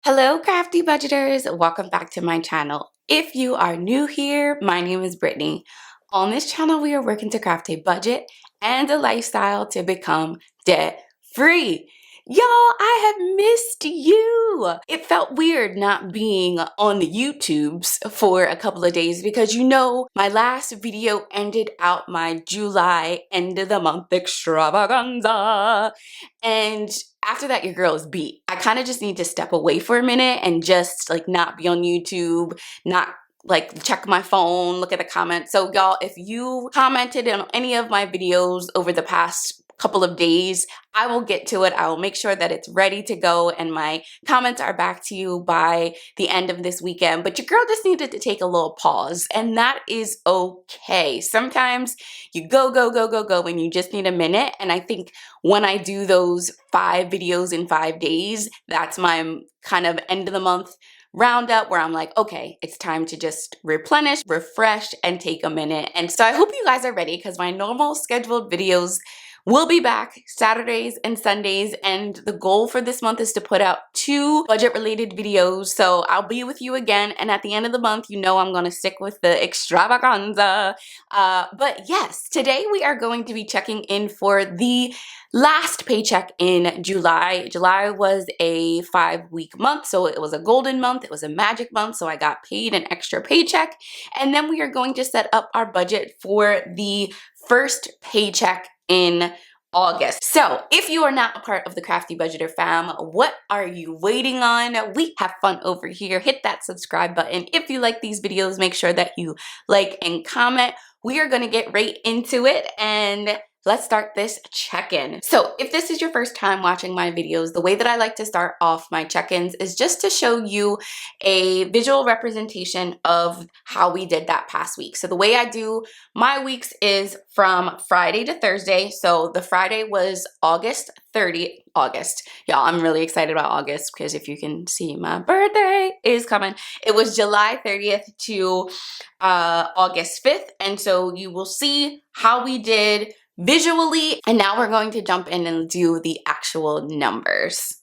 Hello, Crafty Budgeters! Welcome back to my channel. If you are new here, my name is Brittany. On this channel, we are working to craft a budget and a lifestyle to become debt-free. Y'all, I have missed you. It felt weird not being on the YouTubes for a couple of days because my last video ended out my July end of the month extravaganza. And after that, your girl is beat. I kind of just need to step away for a minute and just not be on YouTube, not check my phone, look at the comments. So y'all, if you commented on any of my videos over the past couple of days, I will get to it. I will make sure that it's ready to go and my comments are back to you by the end of this weekend. But your girl just needed to take a little pause, and that is okay. Sometimes you go and you just need a minute. And I think when I do those 5 videos in 5 days, that's my kind of end of the month roundup where I'm like, okay, it's time to just replenish, refresh, and take a minute. And so I hope you guys are ready because my normal scheduled videos will be back Saturdays and Sundays, and the goal for this month is to put out 2 budget-related videos. So I'll be with you again, and at the end of the month, I'm gonna stick with the extravaganza. But yes, today we are going to be checking in for the last paycheck in July. July was a 5-week month, so it was a golden month. It was a magic month, so I got paid an extra paycheck. And then we are going to set up our budget for the first paycheck in August. So if you are not a part of the Crafty Budgeter fam, what are you waiting on? We have fun over here. Hit that subscribe button. If you like these videos, make sure that you like and comment. We are gonna get right into it, and let's start this check-in. So if this is your first time watching my videos, the way that I like to start off my check-ins is just to show you a visual representation of how we did that past week. So the way I do my weeks is from Friday to Thursday. So the Friday was August 30th. Y'all, I'm really excited about August because if you can see, my birthday is coming. It was July 30th to August 5th. And so you will see how we did visually, and now we're going to jump in and do the actual numbers.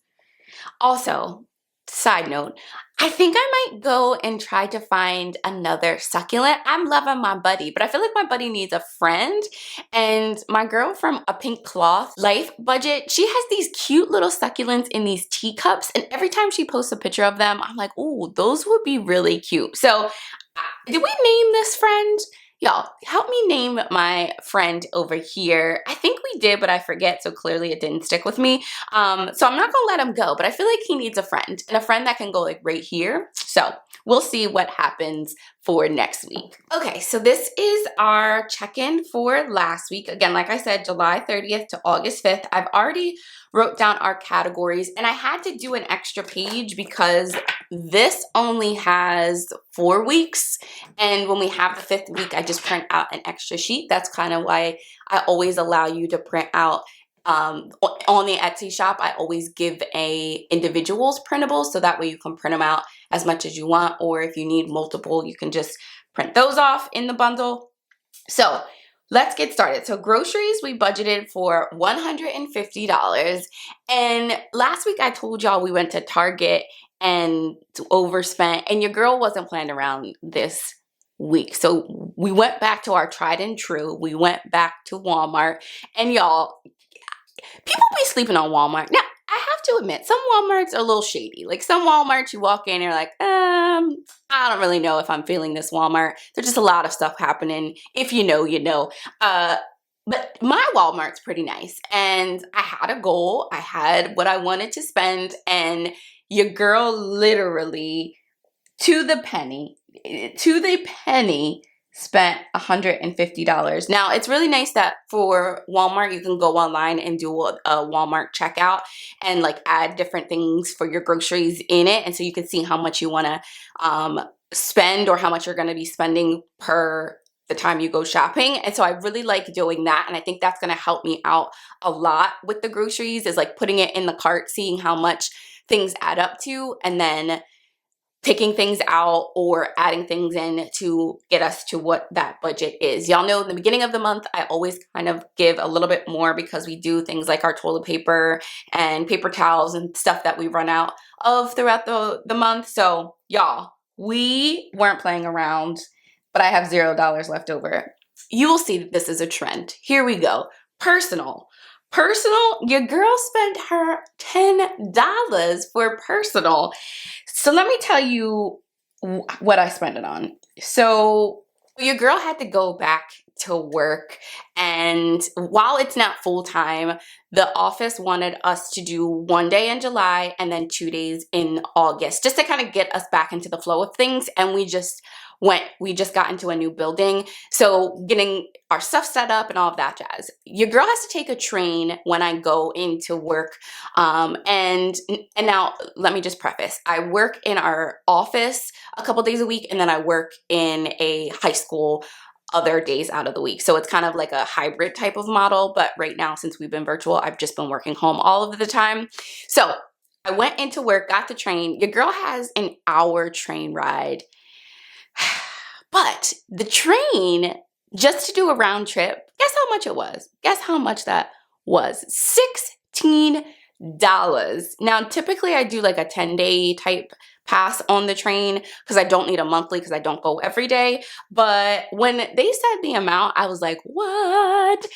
Also, side note, I think I might go and try to find another succulent. I'm loving my buddy, but I feel like my buddy needs a friend. And my girl from A Pink Cloth Life Budget, she has these cute little succulents in these teacups, and every time she posts a picture of them, I'm like, oh, those would be really cute. So did we name this friend? Y'all, help me name my friend over here. I think we did, but I forget, so clearly it didn't stick with me. So I'm not gonna let him go, but I feel like he needs a friend, and a friend that can go right here. So we'll see what happens for next week. Okay, so this is our check-in for last week. Again, like I said, July 30th to August 5th. I've already wrote down our categories, and I had to do an extra page because this only has 4 weeks, and when we have the 5th week, I just print out an extra sheet. That's kind of why I always allow you to print out on the Etsy shop. I always give a individuals printable, so that way you can print them out as much as you want, or if you need multiple, you can just print those off in the bundle. So let's get started. So groceries, we budgeted for $150. And last week I told y'all we went to Target and overspent, and your girl wasn't planning around this week. So we went back to our tried and true. We went back to Walmart, and y'all, people be sleeping on Walmart. Now, I have to admit, some Walmarts are a little shady. Like some Walmarts, you walk in and you're like, I don't really know if I'm feeling this Walmart. There's just a lot of stuff happening. If you know, you know. But my Walmart's pretty nice. And I had a goal. I had what I wanted to spend. And your girl literally, to the penny, spent $150. Now, it's really nice that for Walmart, you can go online and do a Walmart checkout and add different things for your groceries in it. And so you can see how much you want to spend or how much you're going to be spending per the time you go shopping. And so I really like doing that. And I think that's going to help me out a lot with the groceries, is putting it in the cart, seeing how much things add up to, and then taking things out or adding things in to get us to what that budget is. Y'all know in the beginning of the month, I always kind of give a little bit more because we do things like our toilet paper and paper towels and stuff that we run out of throughout the month. So y'all, we weren't playing around, but I have $0 left over. You will see that this is a trend. Here we go. Personal, your girl spent her $10 for personal. So let me tell you what I spent it on. So your girl had to go back to work, and while it's not full-time, the office wanted us to do 1 day in July and then 2 days in August, just to kind of get us back into the flow of things. And we just got into a new building, so getting our stuff set up and all of that jazz. Your girl has to take a train when I go into work. And now let me just preface, I work in our office a couple days a week, and then I work in a high school other days out of the week. So it's kind of like a hybrid type of model. But right now, since we've been virtual, I've just been working home all of the time. So I went into work, got the train. Your girl has an hour train ride. But the train, just to do a round trip, guess how much it was? Guess how much that was? $16. Now, typically I do like a 10-day type pass on the train because I don't need a monthly because I don't go every day. But when they said the amount, I was like, what?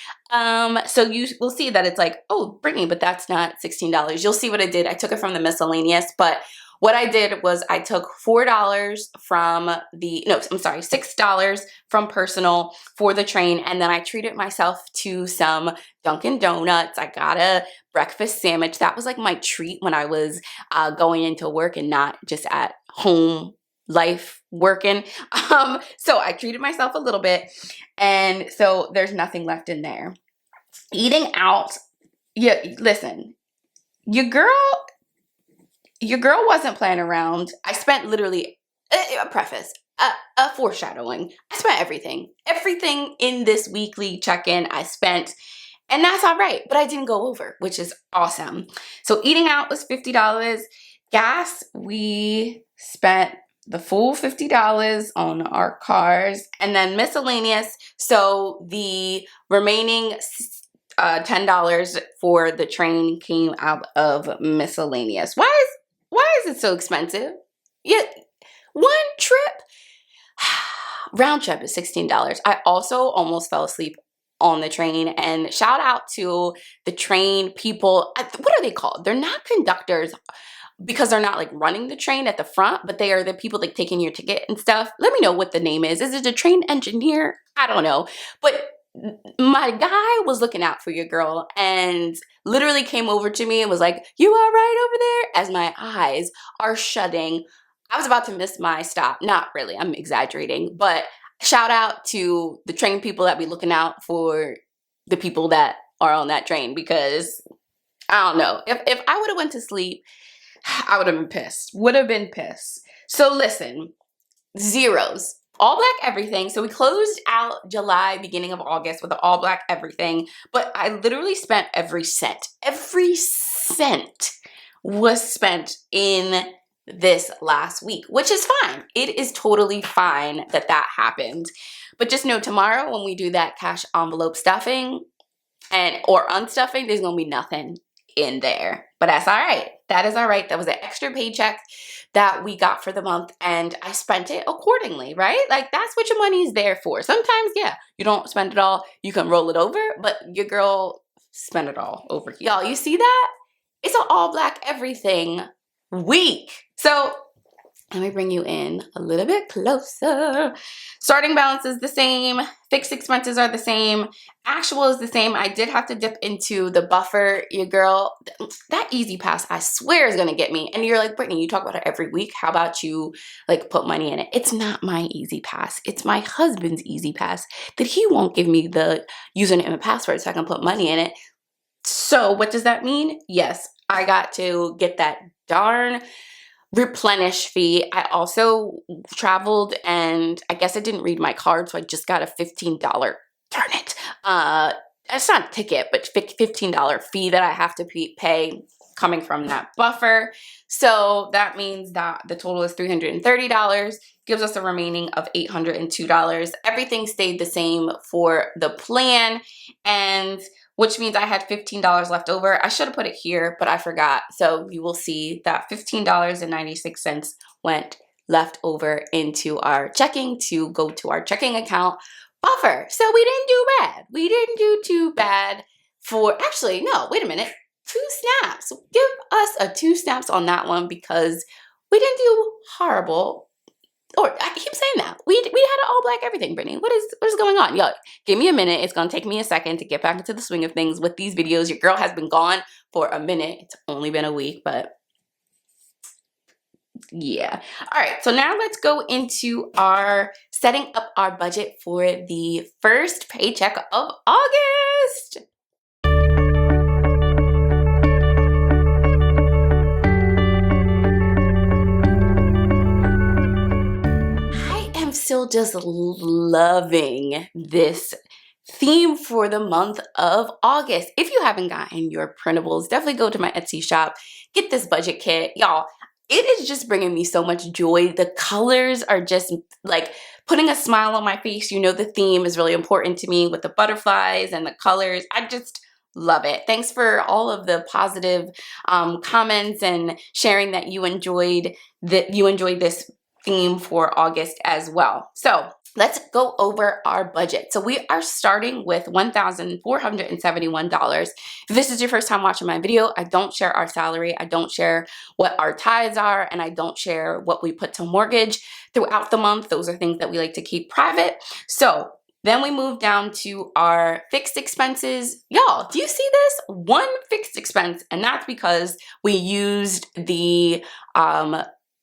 So you will see that it's like, oh, Brittany, but that's not $16. You'll see what I did. I took it from the miscellaneous, but what I did was I took $6 from personal for the train, and then I treated myself to some Dunkin' Donuts. I got a breakfast sandwich. That was like my treat when I was going into work and not just at home life working. So I treated myself a little bit, and so there's nothing left in there. Eating out, yeah, listen, your girl wasn't playing around. I spent literally, a preface, a foreshadowing. I spent everything in this weekly check-in I spent, and that's all right, but I didn't go over, which is awesome. So eating out was $50. Gas, we spent the full $50 on our cars, and then miscellaneous. So the remaining $10 for the train came out of miscellaneous. Why is it so expensive? Yeah, one trip, round trip is $16. I also almost fell asleep on the train, and shout out to the train people. What are they called? They're not conductors because they're not like running the train at the front, but they are the people like taking your ticket and stuff. Let me know what the name is. Is it a train engineer? I don't know. But my guy was looking out for your girl and literally came over to me and was like, "You all right over there?" As my eyes are shutting. I was about to miss my stop. Not really, I'm exaggerating, but shout out to the train people that be looking out for the people that are on that train, because I don't know. If I would have went to sleep, I would have been pissed. So listen, zeros. All black everything. So we closed out July, beginning of August with the all black everything. But I literally spent every cent. Every cent was spent in this last week, which is fine. It is totally fine that that happened. But just know tomorrow when we do that cash envelope stuffing or unstuffing, there's going to be nothing in there. But that's all right. That is all right. That was an extra paycheck that we got for the month, and I spent it accordingly, right? Like, that's what your money is there for. Sometimes, yeah, you don't spend it all. You can roll it over, but your girl spent it all over. Y'all, you see that? It's an all black everything week. So let me bring you in a little bit closer. Starting balance is the same. Fixed expenses are the same. Actual is the same. I did have to dip into the buffer. Your girl, that easy pass, I swear, is going to get me. And you're like, Brittany, you talk about it every week. How about you like put money in it? It's not my easy pass. It's my husband's easy pass that he won't give me the username and password so I can put money in it. So what does that mean? Yes, I got to get that darn replenish fee. I also traveled, and I guess I didn't read my card, so I just got a $15, darn it. It's not a ticket, but $15 fee that I have to pay. coming from that buffer. So that means that the total is $330, gives us a remaining of $802. Everything stayed the same for the plan, and which means I had $15 left over. I should have put it here, but I forgot. So you will see that $15.96 went left over into our checking to go to our checking account buffer. So we didn't do bad. We didn't do too bad for, actually, no, wait a minute. 2 snaps. Give us a 2 snaps on that one because we didn't do horrible. Or I keep saying that. We had an all black everything, Brittany. What is going on? Yo, give me a minute. It's going to take me a second to get back into the swing of things with these videos. Your girl has been gone for a minute. It's only been a week, but yeah. All right. So now let's go into our setting up our budget for the first paycheck of August. Still just loving this theme for the month of August. If you haven't gotten your printables, definitely go to my Etsy shop, get this budget kit. Y'all, it is just bringing me so much joy. The colors are just like putting a smile on my face. You know, the theme is really important to me with the butterflies and the colors. I just love it. Thanks for all of the positive comments and sharing that you enjoyed this theme for August as well. So let's go over our budget. So we are starting with $1,471. If this is your first time watching my video, I don't share our salary, I don't share what our tithes are, and I don't share what we put to mortgage throughout the month. Those are things that we like to keep private. So then we move down to our fixed expenses. Y'all, do you see this? One fixed expense, and that's because we used the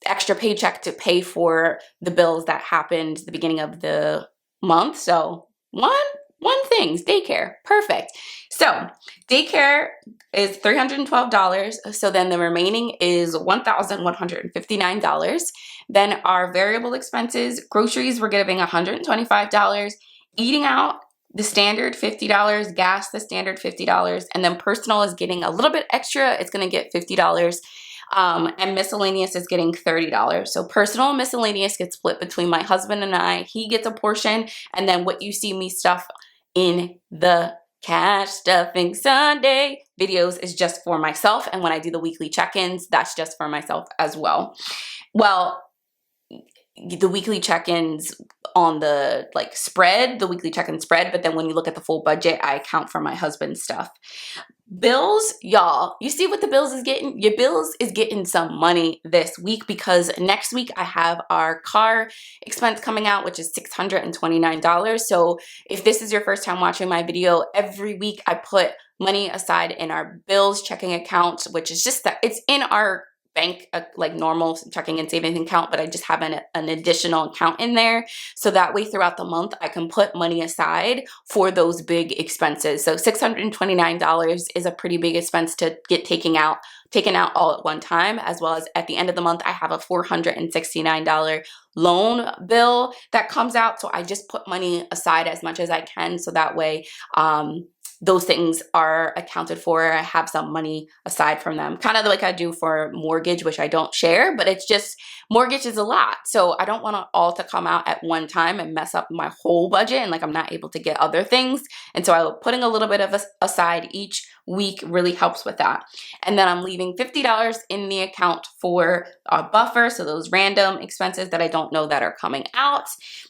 extra paycheck to pay for the bills that happened at the beginning of the month. So one thing's daycare. Perfect. So daycare is $312. So then the remaining is $1,159. Then our variable expenses, groceries, we're giving $125. Eating out, the standard $50, gas, the standard $50, and then personal is getting a little bit extra. It's going to get $50. And miscellaneous is getting $30. So personal and miscellaneous gets split between my husband and I. He gets a portion, and then what you see me stuff in the Cash Stuffing Sunday videos is just for myself. And when I do the weekly check-ins, that's just for myself as well. Well, the weekly check-ins on the spread, the weekly check-in spread, but then when you look at the full budget, I account for my husband's stuff. Bills, y'all, you see what the bills is getting? Your bills is getting some money this week because next week I have our car expense coming out, which is $629. So if this is your first time watching my video, every week I put money aside in our bills checking account, which is just that it's in our bank, like normal checking and savings account, but I just have an additional account in there. So that way throughout the month, I can put money aside for those big expenses. So $629 is a pretty big expense to get taken out all at one time, as well as at the end of the month, I have a $469 loan bill that comes out. So I just put money aside as much as I can. So that way, those things are accounted for. I have some money aside from them, kind of like I do for mortgage, which I don't share, but it's just mortgage is a lot. So I don't want it all to come out at one time and mess up my whole budget and I'm not able to get other things. And so putting a little bit of aside each week really helps with that. And then I'm leaving $50 in the account for a buffer. So those random expenses that I don't know that are coming out.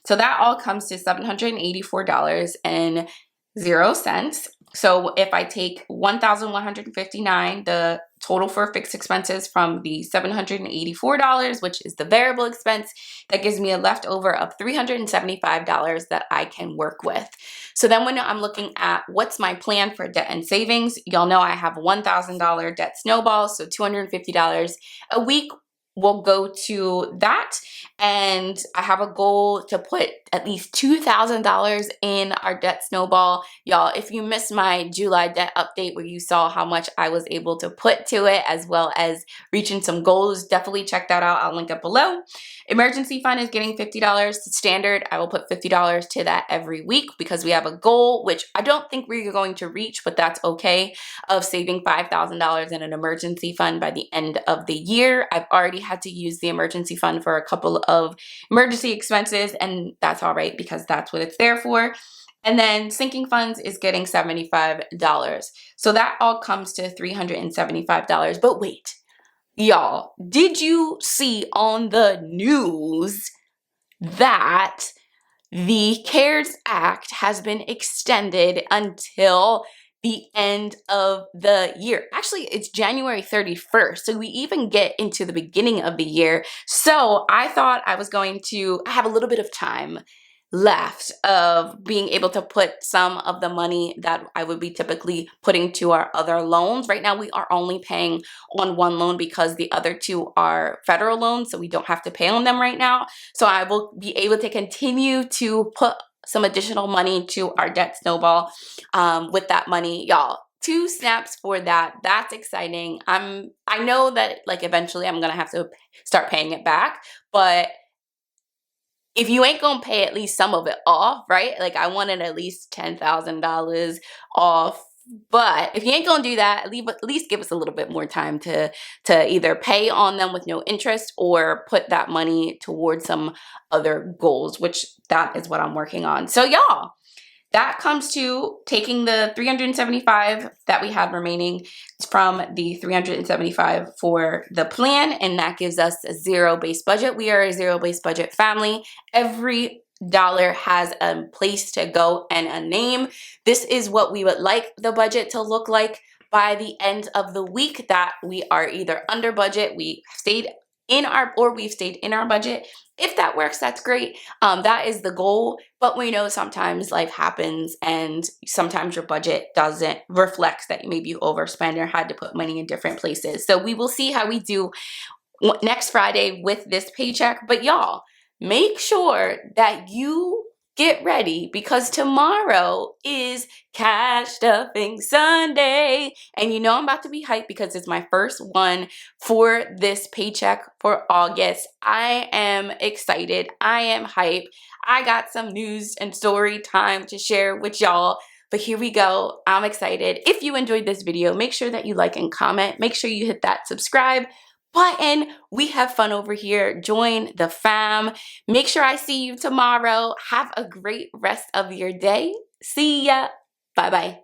So that all comes to $784.00. So if I take $1,159, the total for fixed expenses from the $784, which is the variable expense, that gives me a leftover of $375 that I can work with. So then when I'm looking at what's my plan for debt and savings, y'all know I have $1,000 debt snowballs, so $250 a week will go to that. And I have a goal to put at least $2,000 in our debt snowball. Y'all, if you missed my July debt update where you saw how much I was able to put to it, as well as reaching some goals, definitely check that out. I'll link it below. Emergency fund is getting $50 standard. I will put $50 to that every week because we have a goal, which I don't think we're going to reach, but that's okay, of saving $5,000 in an emergency fund by the end of the year. I've already had to use the emergency fund for a couple of emergency expenses, and that's all right because that's what it's there for. And then sinking funds is getting $75. So that all comes to $375. But wait, y'all, did you see on the news that the CARES Act has been extended until the end of the year? Actually, it's January 31st, so we even get into the beginning of the year. So I thought I have a little bit of time left of being able to put some of the money that I would be typically putting to our other loans. Right now, we are only paying on one loan because the other two are federal loans, so we don't have to pay on them right now. So I will be able to continue to put some additional money to our debt snowball with that money. Y'all, 2 snaps for that. That's exciting. I know that like eventually I'm gonna have to start paying it back, but if you ain't gonna pay at least some of it off, right? Like I wanted at least $10,000 off. But if you ain't gonna do that, at least give us a little bit more time to either pay on them with no interest or put that money towards some other goals, which that is what I'm working on. So y'all, that comes to taking the $375 that we have remaining from the $375 for the plan, and that gives us a zero-based budget. We are a zero-based budget family. Every dollar has a place to go and a name. This is what we would like the budget to look like by the end of the week, that we are either under budget, we've stayed in our budget. If that works, that's great. That is the goal, but we know sometimes life happens and sometimes your budget doesn't reflect that maybe you overspend or had to put money in different places. So we will see how we do next Friday with this paycheck. But y'all, make sure that you get ready because tomorrow is Cash Stuffing Sunday. And you know I'm about to be hyped because it's my first one for this paycheck for August. I am excited. I am hyped. I got some news and story time to share with y'all. But here we go. I'm excited. If you enjoyed this video, make sure that you like and comment. Make sure you hit that subscribe button. We have fun over here. Join the fam. Make sure I see you tomorrow. Have a great rest of your day. See ya. Bye-bye.